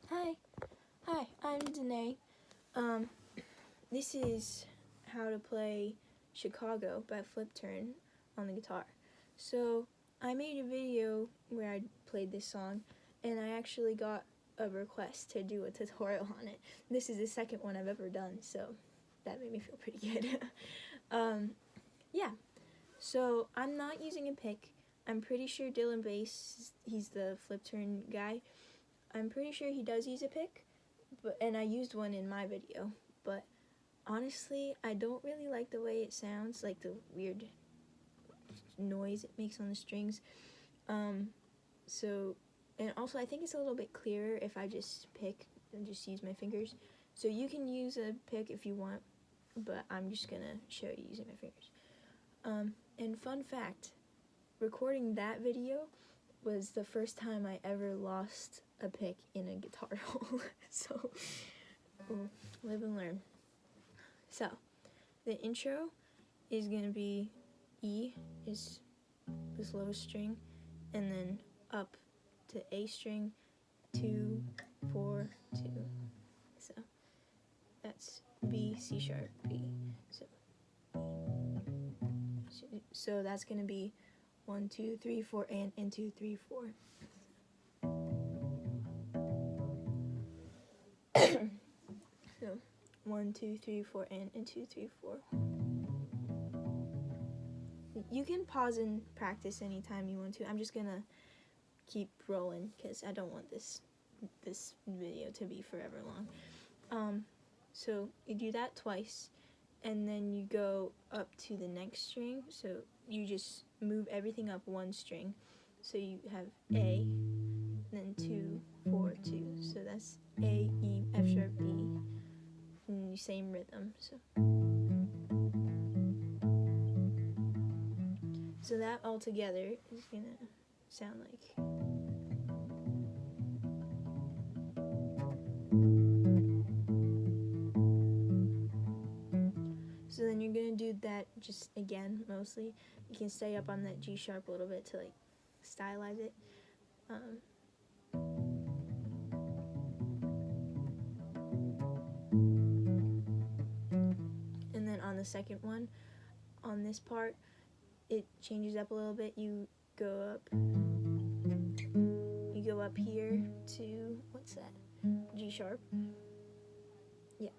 Hi, I'm Danae. This is how to play Chicago by Flipturn on the guitar. So, I made a video where I played this song, and I actually got a request to do a tutorial on it. This is the second one I've ever done, so that made me feel pretty good. Yeah, so I'm not using a pick. I'm pretty sure Dylan Bass, he's the Flipturn guy, I'm pretty sure he does use a pick, and I used one in my video, but honestly, I don't really like the way it sounds, like the weird noise it makes on the strings. And also I think it's a little bit clearer if I just pick and just use my fingers. So you can use a pick if you want, but I'm just gonna show you using my fingers. And fun fact, recording that video was the first time I ever lost a pick in a guitar hole. So, live and learn. So, the intro is going to be E is this lowest string, and then up to A string, 2, 4, 2. So, that's B, C sharp, B. So that's going to be 1, 2, 3, 4, and 2, 3, 4. So 1, 2, 3, 4, and 2, 3, 4. You can pause and practice anytime you want to. I'm just gonna keep rolling because I don't want this video to be forever long. So you do that twice, and then you go up to the next string. So you just move everything up one string. So you have A, then 2, 4, 2. So that's A, E, F sharp, B, and the same rhythm. So that all together is gonna sound like. So then you're gonna do that just again, mostly. You can stay up on that G sharp a little bit to like stylize it. And then on the second one, on this part, it changes up a little bit. You go up here to, what's that? G sharp. Yeah.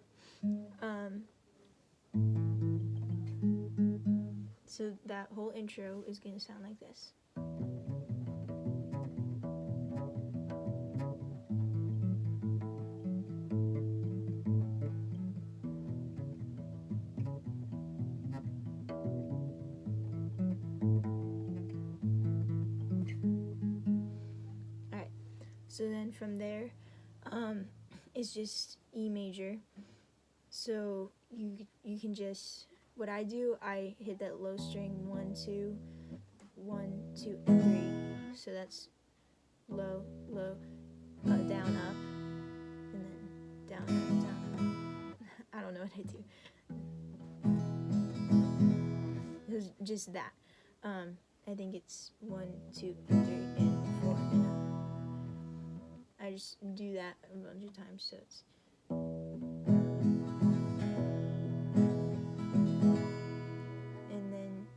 So that whole intro is gonna sound like this. Alright, so then from there, it's just E major. So you can just, what I do, I hit that low string 1, 2, 1, 2, and 3. So that's low, low, down, up, and then down, up, down, up. I don't know what I do. It was just that. I think it's 1, 2, 3, and 4. And I just do that a bunch of times, so it's. And then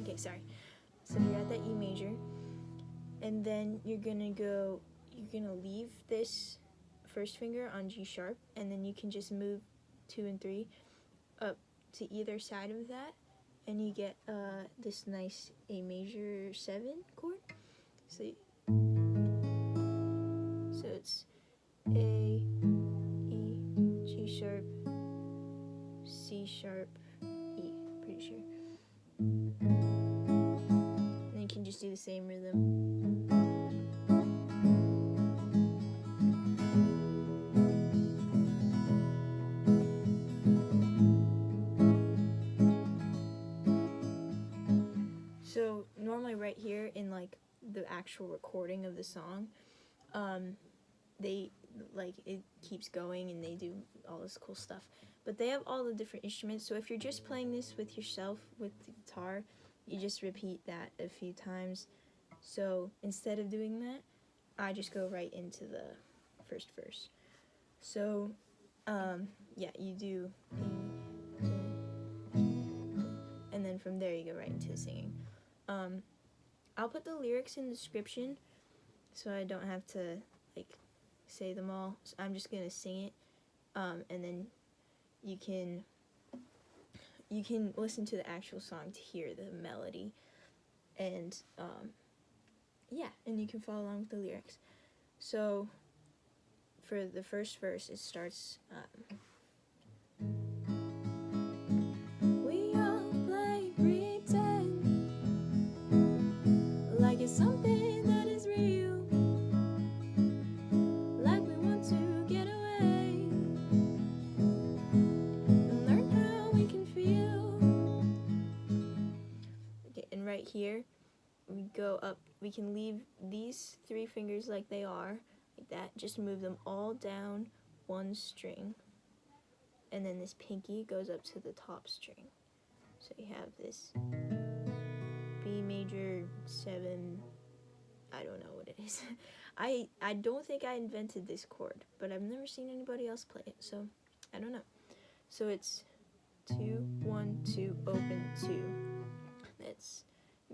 okay, sorry. So you're at that E major, and then you're gonna leave this first finger on G sharp, and then you can just move 2 and 3 up to either side of that, and you get this nice A major 7 chord. So it's A, E, G sharp, C sharp, E, pretty sure. And then you can just do the same rhythm. So normally right here in like the actual recording of the song, it keeps going and they do all this cool stuff. But they have all the different instruments, so if you're just playing this with yourself with the guitar, you just repeat that a few times. So instead of doing that, I just go right into the first verse. So yeah, you do, and then from there you go right into the singing. I'll put the lyrics in the description so I don't have to like say them all. So I'm just gonna sing it, and then you can listen to the actual song to hear the melody, and yeah, and you can follow along with the lyrics. So for the first verse, it starts, we all play pretend, like it's something that is real, like we want to get away, and learn how we can feel. Okay, and right here, we go up, we can leave these 3 fingers like they are, like that, just move them all down 1 string, and then this pinky goes up to the top string. So you have this B major 7, I don't know what it is. I don't think I invented this chord, but I've never seen anybody else play it, so I don't know. So it's 2, 1, 2, open 2. It's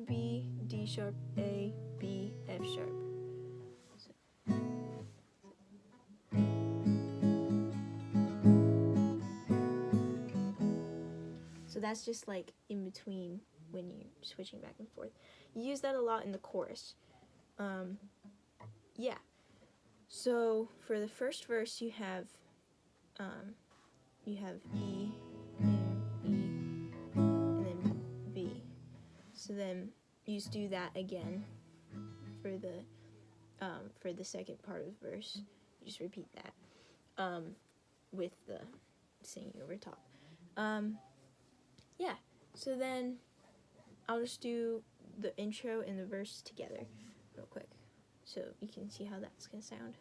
B, D sharp, A, B, F sharp. So that's just like in between when you're switching back and forth. You use that a lot in the chorus. Yeah. So for the first verse, you have E, and then B. So then you just do that again for the second part of the verse. You just repeat that with the singing over top. Yeah. So then I'll just do the intro and the verse together real quick, so you can see how that's gonna sound.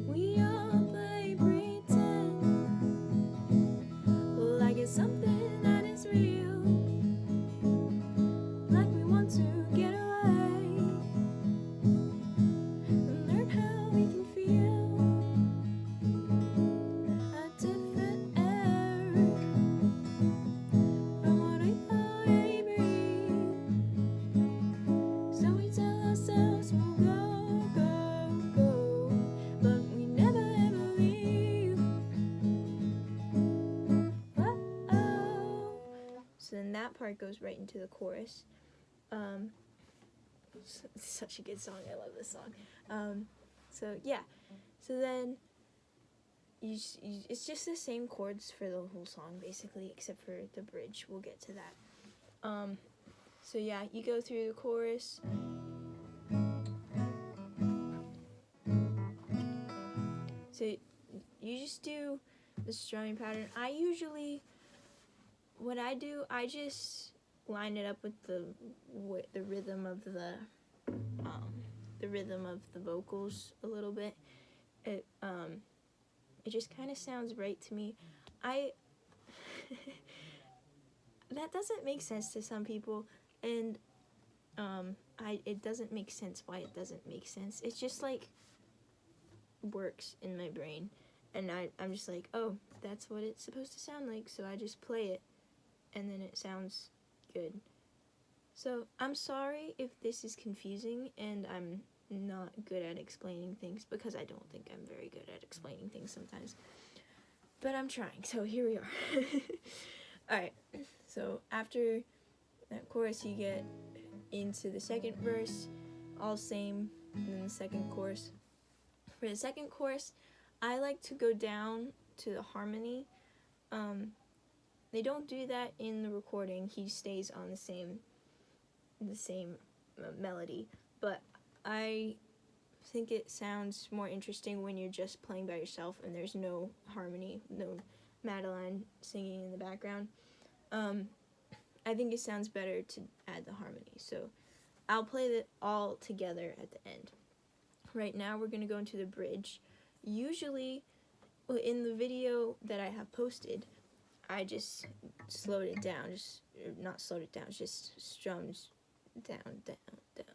We all play pretend, like it's something that is real, like we want to get away, and learn how we can feel a different air from what we already breathe. So we tell ourselves we'll go, go, go, but we never ever leave. Wo-oh. So then that part goes right into the chorus. It's such a good song. I love this song. So yeah. So then it's just the same chords for the whole song basically, except for the bridge. We'll get to that. So yeah, you go through the chorus. So you just do the strumming pattern. What I do, I just line it up with the rhythm of the vocals a little bit. It just kind of sounds right to me. That doesn't make sense to some people, and it doesn't make sense why it doesn't make sense. It's just like works in my brain, and I'm just like, oh, that's what it's supposed to sound like, so I just play it, and then it sounds good. So I'm sorry if this is confusing and I'm not good at explaining things, because I don't think I'm very good at explaining things sometimes, but I'm trying, so here we are. Alright, so after that chorus you get into the second verse, all same, and then the second chorus. For the second chorus, I like to go down to the harmony, They don't do that in the recording. He stays on the same melody, but I think it sounds more interesting when you're just playing by yourself and there's no harmony, no Madeline singing in the background. I think it sounds better to add the harmony, so I'll play it all together at the end. Right now we're going to go into the bridge. Usually, in the video that I have posted, I just slowed it down, not slowed it down, just strummed down, down, down.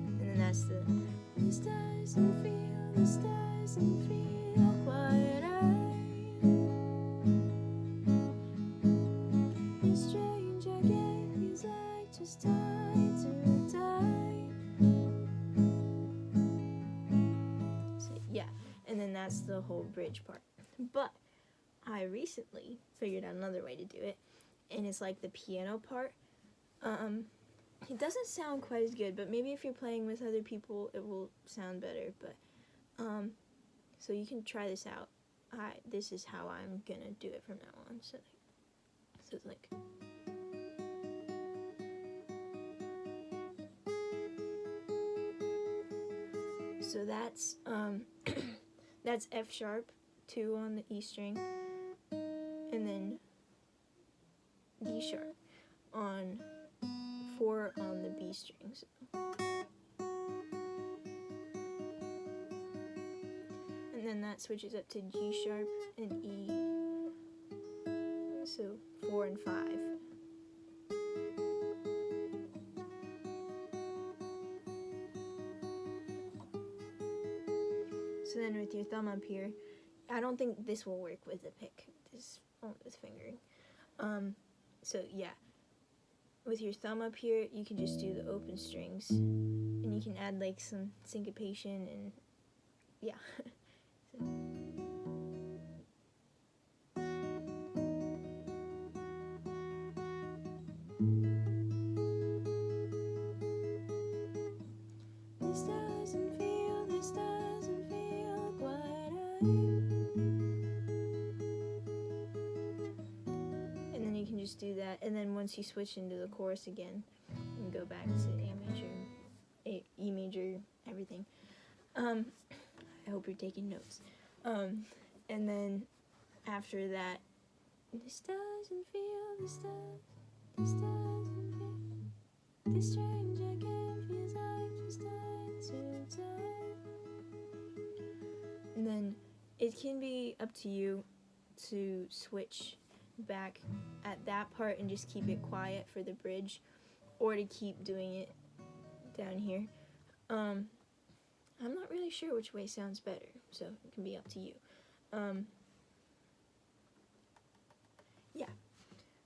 And then that's the this doesn't feel quite right. It's strange, I get feels like just tied to die. So yeah, and then that's the whole bridge part. But I recently figured out another way to do it, and it's like the piano part. It doesn't sound quite as good, but maybe if you're playing with other people, it will sound better. But so you can try this out. This is how I'm gonna do it from now on. So it's like. So that's that's F sharp, 2 on the E string, and then D sharp on 4 on the B string. So. And then that switches up to G sharp and E. So 4 and 5. So then with your thumb up here, I don't think this will work with the pick, this with fingering. So yeah, with your thumb up here, you can just do the open strings, and you can add like some syncopation and yeah. This doesn't feel quite right. And then you can just do that, and then once you switch into the chorus again, you can go back to A major, E major, everything. I hope you're taking notes. And then after that, this doesn't feel, this doesn't feel, this strange again feels like just tied to tie. And then it can be up to you to switch back at that part and just keep it quiet for the bridge, or to keep doing it down here. I'm not really sure which way sounds better, so it can be up to you. Yeah,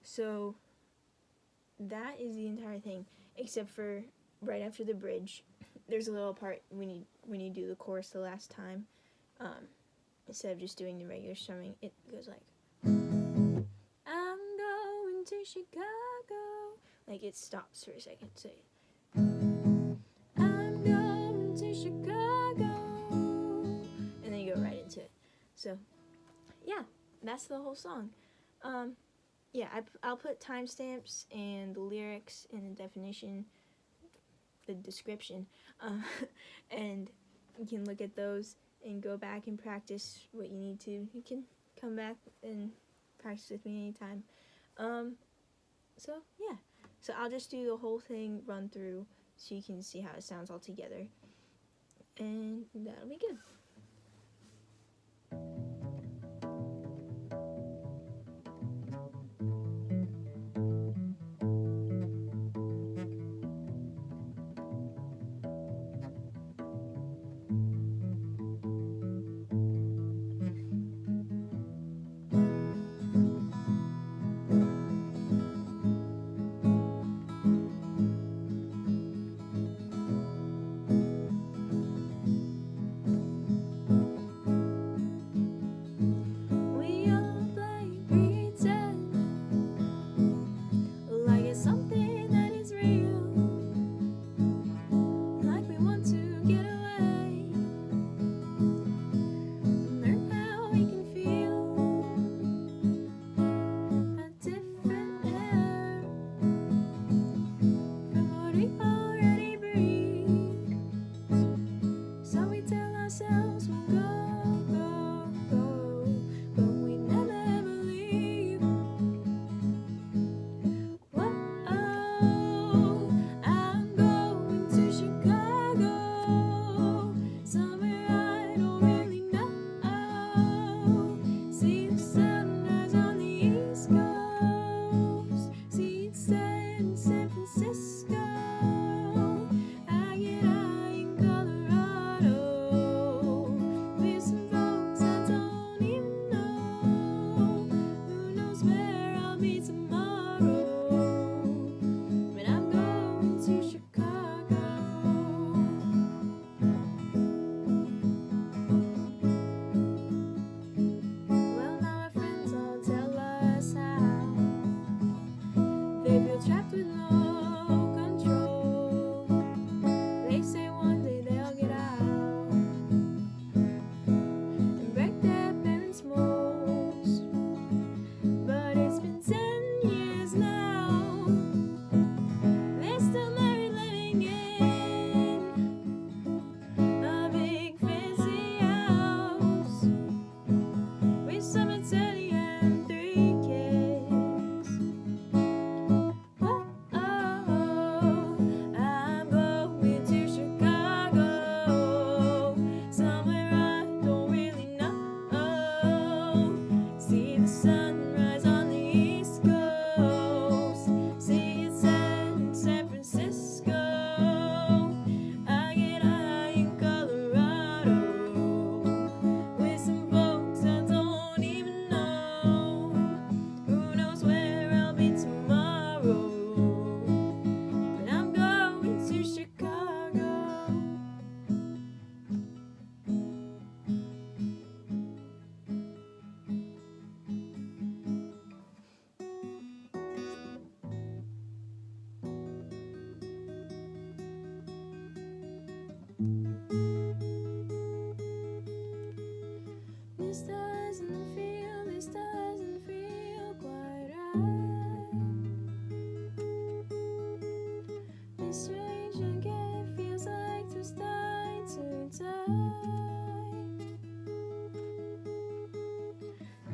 so that is the entire thing, except for right after the bridge, there's a little part when you do the chorus the last time. Instead of just doing the regular strumming, it goes like, I'm going to Chicago. Like it stops for a second. So I'm going to Chicago, and then you go right into it. So yeah, that's the whole song. Yeah, I'll put timestamps and the lyrics and the definition, the description, and you can look at those and go back and practice what you need to. You can come back and practice with me anytime. So yeah, so I'll just do the whole thing run through so you can see how it sounds all together, and that'll be good.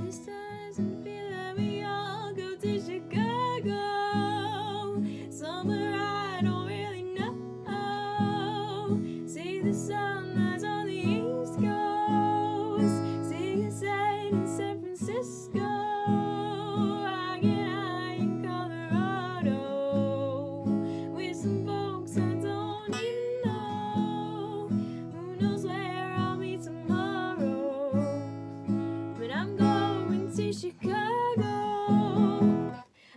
This doesn't feel like we all go to Chicago, somewhere I don't really know. See the sunrise on the East Coast, see it set in San Francisco. I get high in Colorado with some folks I don't even know. Who knows where I'll be tomorrow? But I'm going to Chicago.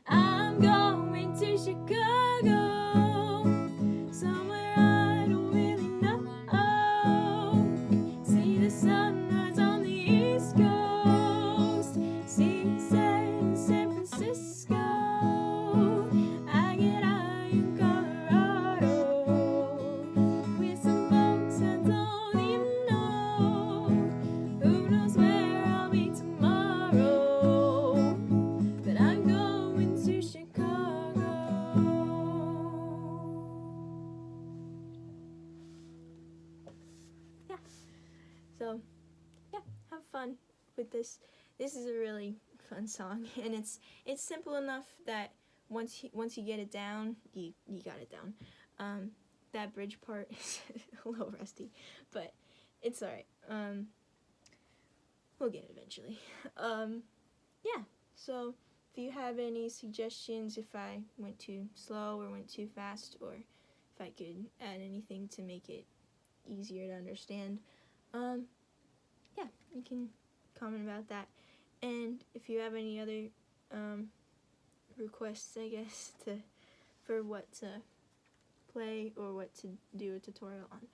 I'm going to Chicago, somewhere I don't really know. See the sunrise on the East Coast, see it set in San Francisco. I get high in Colorado with some folks I don't even know. Who knows where I'll be tomorrow? But I'm going to Chicago. Yeah. So, yeah, have fun with this. This is a really fun song, and it's simple enough that once you get it down, you got it down. That bridge part is a little rusty, but it's alright. We'll get it eventually. Yeah, so if you have any suggestions, if I went too slow or went too fast, or if I could add anything to make it easier to understand, yeah, you can comment about that. And if you have any other requests, I guess, for what to play or what to do a tutorial on,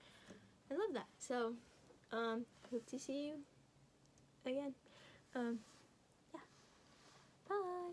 I love that. So hope to see you again. Yeah, bye.